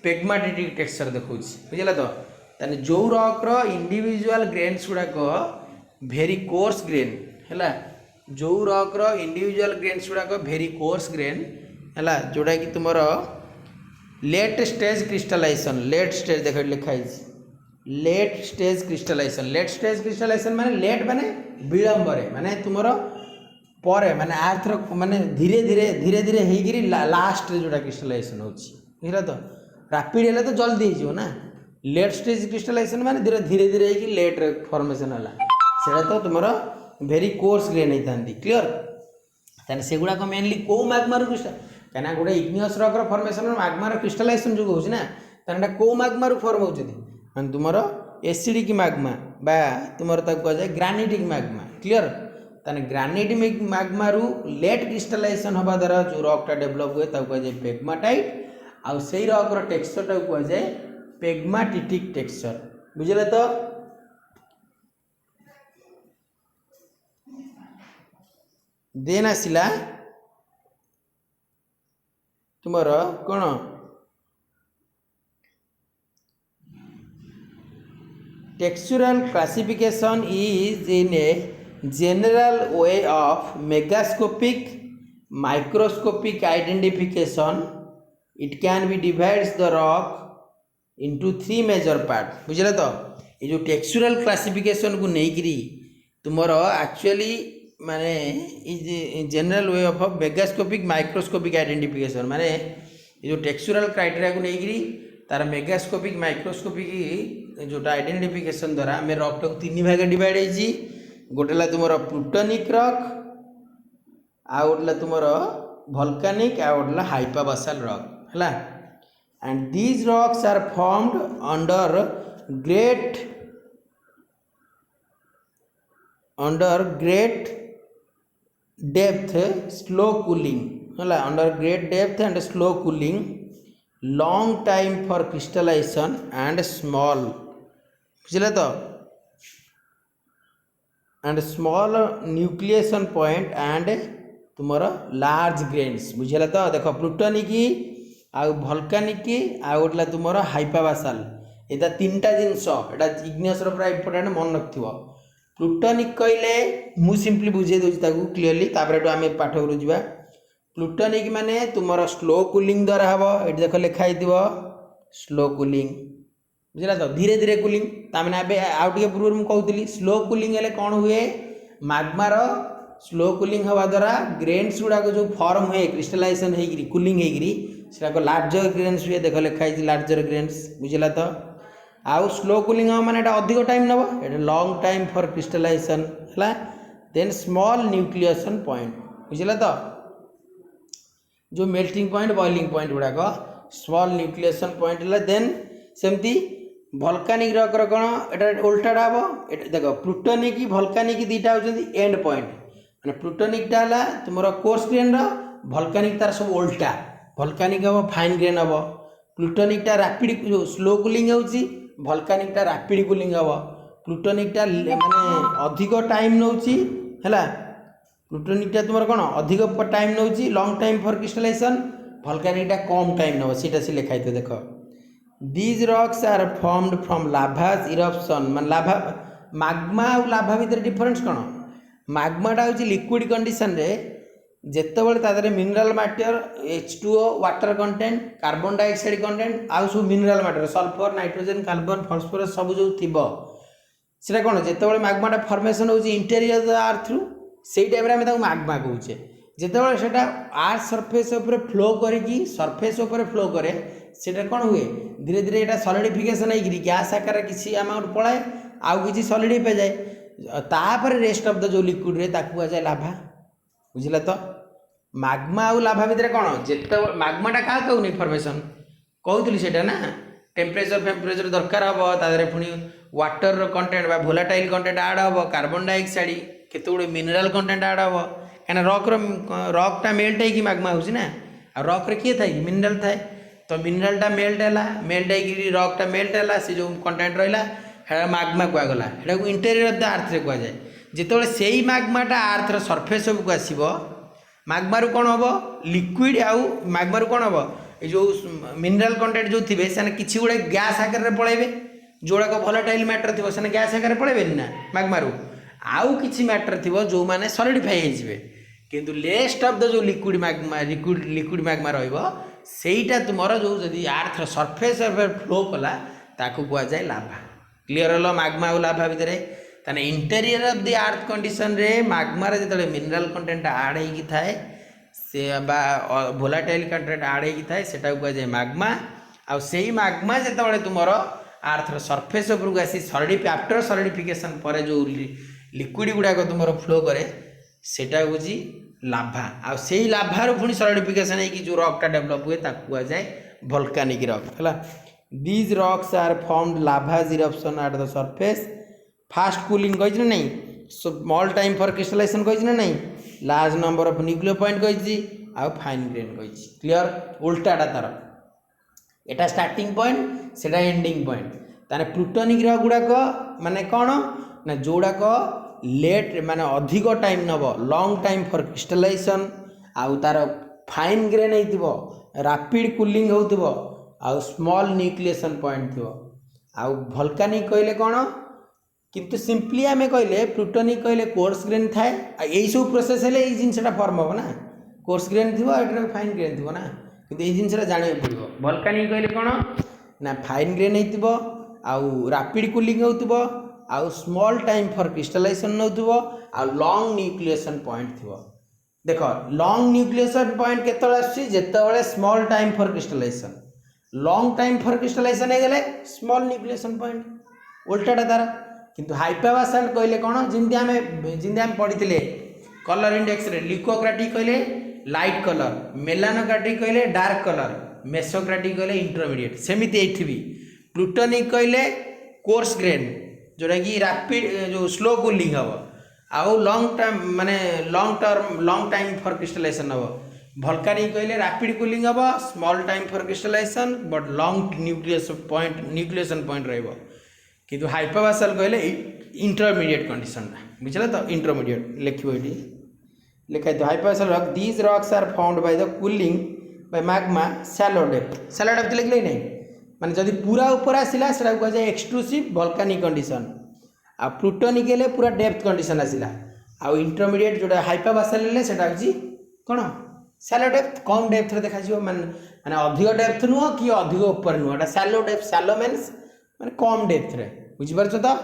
[SPEAKER 1] पेग्माटिटिक टेक्सचर देखा बुझे तो ताने जो रॉक रो इंडिविजुअल ग्रेन्स गुड़ाक भेरी कोर्स ग्रेन है, जो रॉक रो इंडिविजुअल ग्रेन्स गुड़ाक भेरी कोर्स ग्रेन है, जोटा कि तुम late stage crystallisation, late stage देख लिखाई late stage crystallisation, late stage crystallisation माने लेट माने विलंब माने तुम पर माने आर्थर माने धीरे धीरे धीरे धीरे होगी लास्ट जोटा क्रिस्टलाइजेशन होगा तो रापिड है तो जल्दी हो ना, लेट स्टेज क्रिस्टलाइजेशन माने धीरे धीरे धीरे होगी लेट फॉर्मेशन है तो तुम भेरी कोर्स ग्रेन होता क्लीयर। ताने से गुड़ाक मेनली कौ मैग्मा क्रिस्टल कहीं गोटे इग्नियस रॉक फॉर्मेशन मैग्मार क्रिस्टलाइजेशन जो होची ना ताने कौ मैग्मा फॉर्म होती माने तुम एसिडिक मैग्मा बा तुम कहुए ग्रानिटिक मैग्मा क्लीयर। ताने ग्रानिटिक मैग्मा रु लेट क्रिस्टलाइजेशन हवा द्वारा जो रॉकटा डेभलप हुए कहुए पेग्माटाइट आउ से रॉक टेक्सचर कहुए पेग्माटिटिक टेक्सचर बुझे तो। देन आसला तुमर कौन textural classification is in a general way of megascopic microscopic identification. It can be divides the rock into 3 major part बुझे तो। ये जो टेक्सचुरल क्लासिफिकेशन को लेकिरी तुमर एक्चुअली माने general way of megascopic microscopic identification माने ये जो टेक्सचुरल क्राइटेरिया को लेकिरी तार मेगास्कोपिक माइक्रोस्कोपिक जोटा आइडेंटिफिकेशन द्वारा आम रॉक टाक 3 भाग डिवाइड होती। गोटेला तुम प्लूटोनिक रॉक आ गोटेला तुम वोल्केनिक आ गोटेला हाइपाबासाल रॉक है। And these rocks are formed under great depth slow cooling है, under great depth and slow cooling long time for crystallisation and small बुझे तो and small nucleation point and तुम लार्ज ग्रेन्स बुझे तो। देख plutonic आ volcanic आ गोटला तुम हाइपाबासाल एटा 3टा जिनस एटा igneous पूरा important मन रख। प्लूटोनिक कहले मु सिंपली बुझे दूसरी क्लीयरली तापर आम पाठ करू जा। प्लूटोनिक माने तुम स्लो कूलिंग द्वारा हम ये देख लिखाई स्लो कूलिंग बुझला तो धीरे धीरे कूलिंग ताने आबे आउ टिके पूर्व मु कहूली स्लो कूलिंग हेले कौन हुए मैग्मार स्लो कूलिंग हवा द्वारा ग्रेन्स गुड़ाक जो फॉर्म हुए क्रिस्टलाइजेशन होगी कूलिंग होगी लार्जर ग्रेन्स हुए देख लिखाई लार्जर ग्रेन्स बुझला तो। आउ स्लो कूलिंग हम माने अधिक टाइम नब ये लॉन्ग टाइम फॉर क्रिस्टलाइजेशन है। देन स्मॉल न्यूक्लिएशन पॉइंट बुझला तो जो मेल्टिंग पॉइंट बॉइलिंग पॉइंट गुड़ाक स्मॉल न्यूक्लिएशन पॉइंट है। देन सेमती वोल्केनिक रॉक कौन एटा उल्टाटा हम देख प्लूटोनिक वोल्केनिक दुईटा होती एंड पॉइंट माने प्लूटोनिकटा है तुम कोर्स ग्रेन वोल्केनिक तार सब उल्टा वोल्केनिक हम फाइन ग्रेन हम प्लूटोनिकटा रैपिड जो स्लो कूलिंग होची वोल्केनिकटा रैपिड कूलिंग हम प्लूटोनिकटा माने अधिक टाइम नौची है प्लूटोनिकटा तुम कौन अधिक टाइम नौची लॉन्ग टाइम फॉर क्रिस्टलाइजेशन वोल्केनिकटा कम टाइम नब सीटा से लिखाई थे देख। These rocks are formed from lavas eruption मान लाभा मैग्मा और लाभा भितर डिफरेंस कौन मैग्माटा हूँ लिक्विड कंडीशन रे जितेबाला तादे mineral matter H2O water content carbon dioxide content आउ सब mineral matter sulphur nitrogen carbon phosphorus सब जो थी से कौन जितेबाला मैग्माटा फॉर्मेशन हो इंटेरियर अर्थ रु से टाइम आम मैग्मा कहे जितेबाला से आर्थ सरफेस फ्लो करके सरफेस फ्लो करे से कौन हुए धीरे धीरे यहाँ सॉलिडिफिकेशन होगी गैस आकार किसी अमाउंट पलाए आउ किसी सॉलिडिफाई जाए तापर रेस्ट ऑफ द जो लिक्विड रे ताकू आ जाए लाभा बुझला तो। मैग्मा आउ लाभा भितर कौन जिते मैग्माटा क्या कहूनी फॉर्मेशन कहूली से ना टेम्परेचर दरकार हम तादे पुणी वाटर कंटेंट बा भोलाटाइल कंटेंट आड हम कार्बन डाइऑक्साइड केते गुड़े मिनराल कंटेंट आड हम कहीं रॉकटा मेल्ट होगी मैग्मा हो रॉक रे किए थाए मिनराल थाए तो मिनरालटा मेल्ट है रॉकटा मेल्ट है से जो कंटेंट रहा मैग्मा कहगला को इंटेरियर ऑफ द अर्थ रे कहुए जिते से ही मैग्माटा आर्थर सरफेस को आसो मैग्मारू कौन हम लिक्विड आउ मैग्मारू कौन हम ये जो मिनराल कंटेंट जो थे से किसी गुड़े गैस आकार पलैबे जोड़ाक भोलाटाइल मैटर थी से गैस आकार पड़े ना मैग्मारू आउ किसी मैटर थी जो मैंने सॉलिडिफाई होइजिवे किंतु लेस्ट ऑफ द जो लिक्विड मैग्मा रहीटा तुमर जो जदि आर्थ सरफेस फ्लो कला ताकू कह जाए लाभा क्लीयर हल मैग्मा और लाभा भितर ताने interior of the earth condition रे मैग्मार जो मिनरल कंटेंट आड होगी थाए से भोलाटाइल कंटेंट आड होगी थाए सेटा कह जाए मैग्मा आउ सेही मैग्मा जिते तुमर आर्थर सरफेस उपरको आसी सॉलिड आफ्टर सॉलिडिफिकेशन पर जो लिक्विड गुड़ाक तुम फ्लो करे सेटा हूँ लाभा आउ से लाभार पुणी सॉलिडिफिकेशन है जो रॉकटा डेवलप हुए कह जाए वोल्केनिक रॉक है। These rocks are formed lavas eruption at the surface fast cooling कही ना नहीं स्मॉल टाइम फॉर क्रिस्टलाइजेशन कही ना नहीं large number of nuclear point कही आउ फाइन ग्रेन कही क्लियर उल्टाटा तार एटा स्टार्टिंग पॉइंट सेटा एंडिंग पॉइंट ताने प्लूटोनिक रॉक गुड़ाक माने कौन ना जोड़ाक लेट माने अधिक टाइम नब लॉन्ग टाइम फॉर क्रिस्टलाइजेशन आउ तार फाइन ग्रेन हो रैपिड कूलिंग हो आउ स्मॉल न्यूक्लिएशन पॉइंट थी आउ वोल्केनिक कहले कौन किंतु सिंपली आम कहले प्लूटोनिक कहले कोर्स ग्रेन थाए यही सब प्रोसेस है जिनसा फॉर्म हम ना कोर्स ग्रेन थी फाइन ग्रेन थी ना किंतु ये जिनसा जाना पड़ो वोल्केनिक कहले कौन ना फाइन ग्रेन हो आउ रैपिड कूलिंग हो आउ स्मॉल टाइम फॉर क्रिस्टलाइजेशन नौ आउ लॉन्ग न्यूक्लिएशन पॉइंट थी देख लॉन्ग न्यूक्लिएशन पॉइंट केतबले small time for crystallisation long time for crystallisation हो गले स्मॉल न्यूक्लिएशन पॉइंट उल्टाटा तार किंतु हाइपावासाल कहले कौन जिंदे आम पढ़ी कलर इंडेक्स रे लिकोक्राटिक कहले लाइट कलर मेलानोक्राटिक कहले डार्क कलर मेसोक्राटिक कहले इंटरमीडिएट सेमिति एठी भी प्लूटोनिक कहले कोर्स ग्रेन जोटा कि रैपिड जो स्लो कूलिंग हम आउ लॉन्ग टाइम माने लॉन्ग टाइम फॉर क्रिस्टलाइजेशन हम वोल्केनिक कहले रैपिड कूलिंग हम small time for crystallisation but long nucleation point रहिबो किंतु हाइपावासाल कहले इंटरमीडिएट कंडीशन बुझल तो इंटरमीडिएट लिखिबो एटी लिखा तो hypabyssal rock these rocks are found by the cooling by magma shallow depth लिखले नहीं माने जदि पूरा ऊपर आसला से कह जाए एक्सक्लूसिव वोल्केनिक कंडीशन आ प्लूटोनिक हेले पूरा डेप्थ कंडीशन आसला आउ इंटरमीडिएट जोटा हाइपावासाल हेले सेटा होची कोन शैलो डेप्थ कम डेप्थ रे देखा जिवो माने अधिक डेप्थ नुह कि अधिक ऊपर नुह एटा शैलो डेप्थ शैलो मींस माने कम डेप्थ रे बुझि परछो तो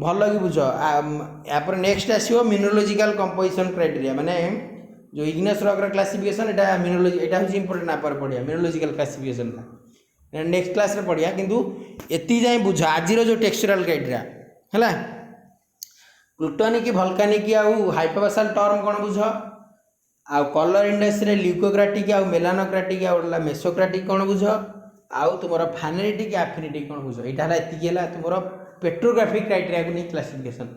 [SPEAKER 1] भल कि बुझ यापर नेक्स्ट आसीबो मिनरोलॉजिकल कंपोजिशन क्राइटेरिया माने जो इग्नियस रॉक रा क्लासिफिकेशन एटा मिनरोलॉजी एटा होची इंपोर्टेंट आपर पढ़िया मिनरोलॉजिकल क्लासिफिकेशन नेक्स्ट क्लास रे पढ़िया किंतु एति जाय बुझ आजिरो जो टेक्सचुरल क्राइटेरिया हैला प्लूटोनिक वोल्केनिक आउ हाइपावासाल टर्म कोन बुझ आउ कलर इंडेक्स रे ल्यूकोक्राटिक आउ मेलानोक्राटिक आउ मेसोक्राटिक कोन बुझ आउ तुमरो फानेटिक एफिनिटी कोन बुझ एटा हला एति गेला तुमरो पेट्रोग्राफिक क्राइटेरिया को नहीं क्लासिफिकेशन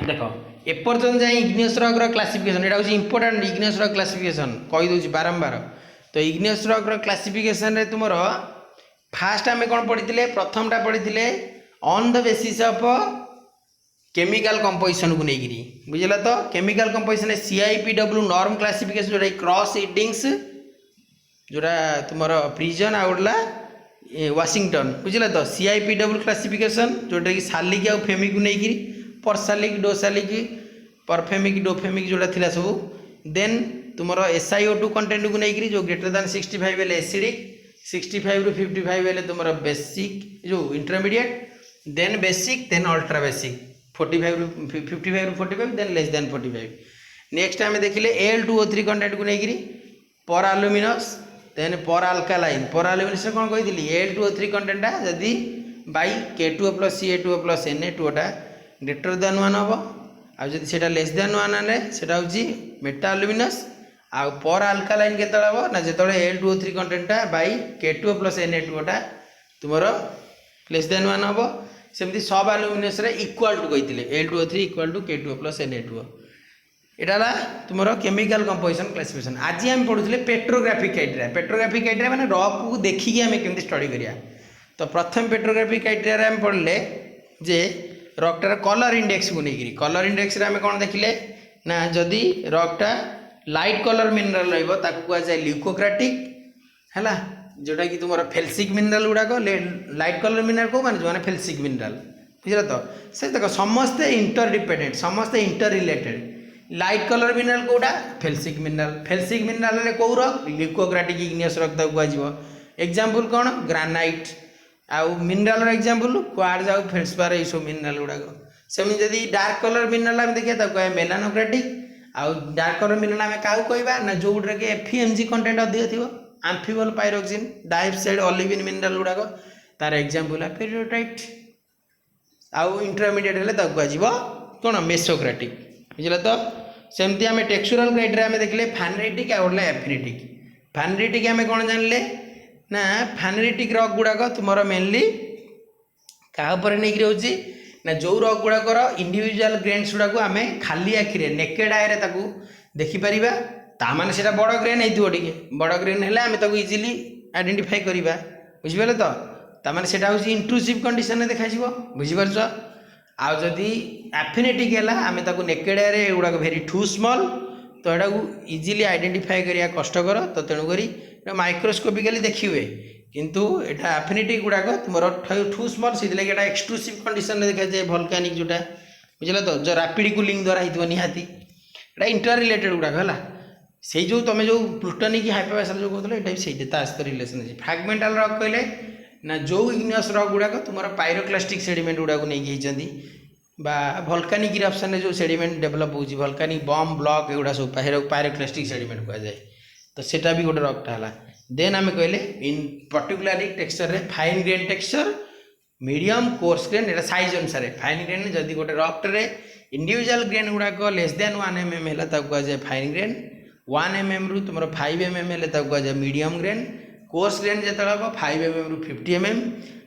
[SPEAKER 1] देखो एपर्यंत जाए इग्नियस रॉक रो क्लासिफिकेशन एटा होची इंपोर्टेंट इग्नियस रॉक क्लासिफिकेशन कहि दोची बारंबार तो इग्नियस रॉक रो क्लासिफिकेशन रे तुमरो फास्ट आम कौन पढ़ी प्रथमटा पढ़ी on the basis of chemical composition को लेकिन बुझल तो chemical composition CIPW norm classification जोटा क्रॉस इडिंग्स जोटा तुम प्रिजन आउला वाशिंगटन बुझल तो CIPW क्लासिफिकेशन जोटा कि सालिक आउ फेमिक को लेकिन परसालिक डोसालिक परफेमिक डोफेमिक जोटा थिला सब देन तुमर SiO2 कंटेंट को लेकिन जो ग्रेटर दैन 65 हेले एसिडिक 65 ରୁ 55 हेले तुम बेसिक जो intermediate then basic then ultra basic 45 ରୁ 55 ରୁ 45 देन लेस देन 45 नेक्स्ट आम देखिले Al2O3 कंटेंट को लेकिन पर आलुमिनस देन पर आल्कालाइन कौन कही Al2O3 कंटेंटा जदि बाई K2O + CA2O + Na2 टा ग्रेटर दैन 1 हम आ जदि सेटा लेस दैन 1 आने सेटा होची मेटा आलुमिनस आ पर आल्कालाइन केते हम ना जेतले Al2O3 कंटेंटा बाई K2O + Na2 टा तुमरो लेस दैन 1 हम सेमती सब आलुमिनस रे equal to कहितले Al2O3 = K2O + Na2 Etah तुमरो chemical composition classification आज हम पढ़ुले पेट्रोग्राफिक क्राइटेरिया माने रॉक को देखिकी हम केमती स्टडी करिया तो प्रथम पेट्रोग्राफिक क्राइटेरिया हम पढ़ले जे रॉकटार कलर इंडेक्स को लेकिन कलर इंडेक्स रे हम कौन देखिले ना जदि रॉकटा लाइट कलर मिनरल रहिबो ताकू कह जाय ल्यूकोक्राटिक हैला जोटा कि तुम फेल्सिक मिनराल गुड़ाक लाइट कलर मिनराल कौ मान जो मैंने फेल्सिक मिनराल बुझल तो से देख समस्ते इंटरडिपेंडेंट समस्ते interrelated light colour mineral कौटा फेल्सिक मिनराल कौर लिकोग्राटिक इग्नियस रॉक कह एग्जांपल कौन ग्रानाइट आउ मिनराल एग्जांपल क्वार्ट्ज आउ फेल्सपार ये सब मिनराल गुड़ाक सेमती जदि डार्क कलर मिनराल आम देखिए कहे मेलानोग्राटिक आउ डार्क कलर मिनराल आम क्या कहवा ना जो गुड़ा कि एफिएमजी कंटेंट अधिक थी आम्फिबल पायरोक्सिन डाइऑक्साइड ऑलिविन मिनराल गुड़ाक तार एग्जांपल है पेरियोडाइट आउ इंटरमीडिएट हेल्ले कह कौन मेसोक्राटिक बुझल तो सेमती आम टेक्सचुराल क्राइटेरिया आम देखले फानरेटिक आउला एफिनिटिक फानरेटिक आम कौन जानले ना फानरेटिक रॉक गुड़ाक तुम मेनली क्या नहीं रोचे ना जो रॉक गुड़ाकर इंडिविजुअल ग्रेन्स गुड़ाक आम खाली आखिरे नेकेड आए देखिपर ताने से बड़ ग्रेन हो बड़ ग्रेन है आम इजिली आइडेंटिफाई करवा बुझिपारे तो ताने से इंट्रूसिव कंडीशन देखा बुझीपार आउ जदि एफिनेटिक है आम नेकेड आए गुड़ाक भेरी टू स्मॉल तो यहाँ इजिली आइडेंटिफाई करिया कष्टकर तो तेणुक माइक्रोस्कोपिकली देखी हुए किंतु एटा एफिनिटी गुड़ाक तुम टू स्मॉल से लगे एक्सक्लूसिव कंडीशन देखा जाए वोल्केनिक जोटा बुझल तो जो रैपिड कूलिंग द्वारा होती निहाती एटा इंटर रिलेटेड गुड़ाक है से जो तुम जो प्लूटोनिक हाइपोवेसल जो कहते हैं ये सहित रिलेसन अच्छे फ्रैगमेंटाल रॉक कहले ना जो इग्नियस रॉक गुड़ाक तुम पायरोक्लास्टिक सेडिमेंट गुड़ाक नहीं बा वोल्केनिक इरप्शन जो सेडिमेंट डेभलप होची वोल्केनिक बम ब्लॉक एगुड़ा सब पायरोक्लास्टिक सेडिमेंट कह जाए तो सेटा भी गोटे रॉकटा है देन आम कहले इन पर्टिकुलारी टेक्सचर रे fine grain texture medium coarse grain एटा साइज अनुसार फाइन ग्रेन जदि गोटे रॉकटे इंडिविजुअल ग्रेन गुड़ाक लेस देन 1 mm है कह जाए फाइन ग्रेन 1 mm रु तुम 5 mm है कह जाए मीडियम ग्रेन कोर्स ग्रेन जो 5 mm रु 50 mm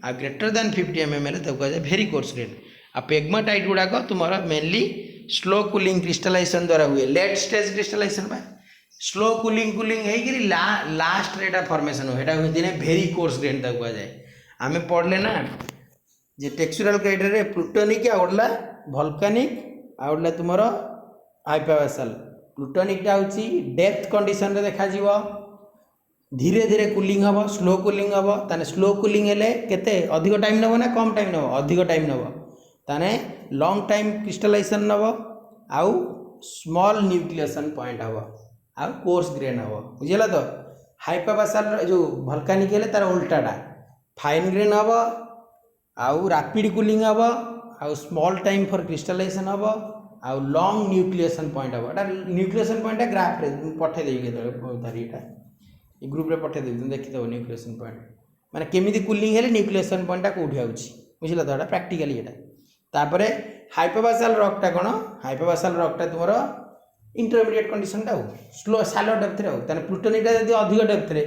[SPEAKER 1] आ ग्रेटर देन 50 mm है कह जाए भेरी कोर्स ग्रेन आ पेग्माटाइट गुड़ाक तुम मेनली स्लो कूलिंग क्रिस्टलाइजेशन द्वारा हुए late stage crystallisation slow cooling होगी लास्ट एटा फॉर्मेशन होटा दिने भेरी कोर्स ग्रेन तक कह जाए आम पढ़ले ना जे टेक्सचुराल क्राइटेरिया प्लूटोनिक आउला वोल्केनिक आउला तुम हाइपोवेसल प्लूटोनिकटा हूँ डेप्थ कंडीशन रे देखा धीरे धीरे कूलिंग हम स्लो कूलिंग हम ताने स्लो कूलिंग हेले केते अधिक टाइम नब ना कम टाइम नब अधिक टाइम नब ताने लॉन्ग टाइम क्रिस्टलाइजेशन नब आउ स्मॉल न्यूक्लिएशन पॉइंट हम आउ कोर्स ग्रेन हम बुझल तो हाइपोवेसल जो वोल्केनिक हेले तार उल्टाटा फाइन ग्रेन हम आउ रैपिड कूलिंग हम आउ स्मॉल टाइम फॉर क्रिस्टलाइजेशन हम आउ लॉन्ग न्यूक्लिएशन पॉइंट हम एटा न्यूक्लिएशन पॉइंट ग्राफ रे पठे देबी धरीटा ये ग्रुप रे पठे देबी तुम देखि दो न्यूक्लिएशन पॉइंट माने केमिति कूलिंग हेले न्यूक्लिएशन पॉइंटा कोठी आउची बुझिला तो एटा प्रैक्टिकली एटा तापरे हाइपोवेसल रॉकटा कोन हाइपोवेसल रॉकटा तुमरो इंटरमीडिएट कंडीशन टा स्लो सैलो डेप्थ रे ताने प्लूटोनिकटा जदि अधिक डेप्थ रे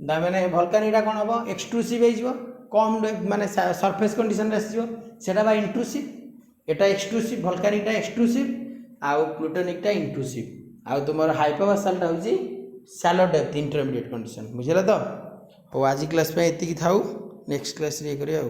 [SPEAKER 1] दा माने वोल्केनिकटा कोन हबो एक्सट्रूसिव हे जिवो कम माने सरफेस कंडीशन रे आसीजो सेटा बा इंट्रूसिव एटा एक्सट्रूसिव वोल्केनिकटा एक्सट्रूसिव आउ प्लूटोनिकटा इंट्रूसिव आउ तुमरो हाइपोवेसल टा होजी सैलो डेप्थ इंटरमीडिएट कंडीशन बुझिला तो आज क्लास में एति थाउ नेक्स्ट क्लास रे करिया।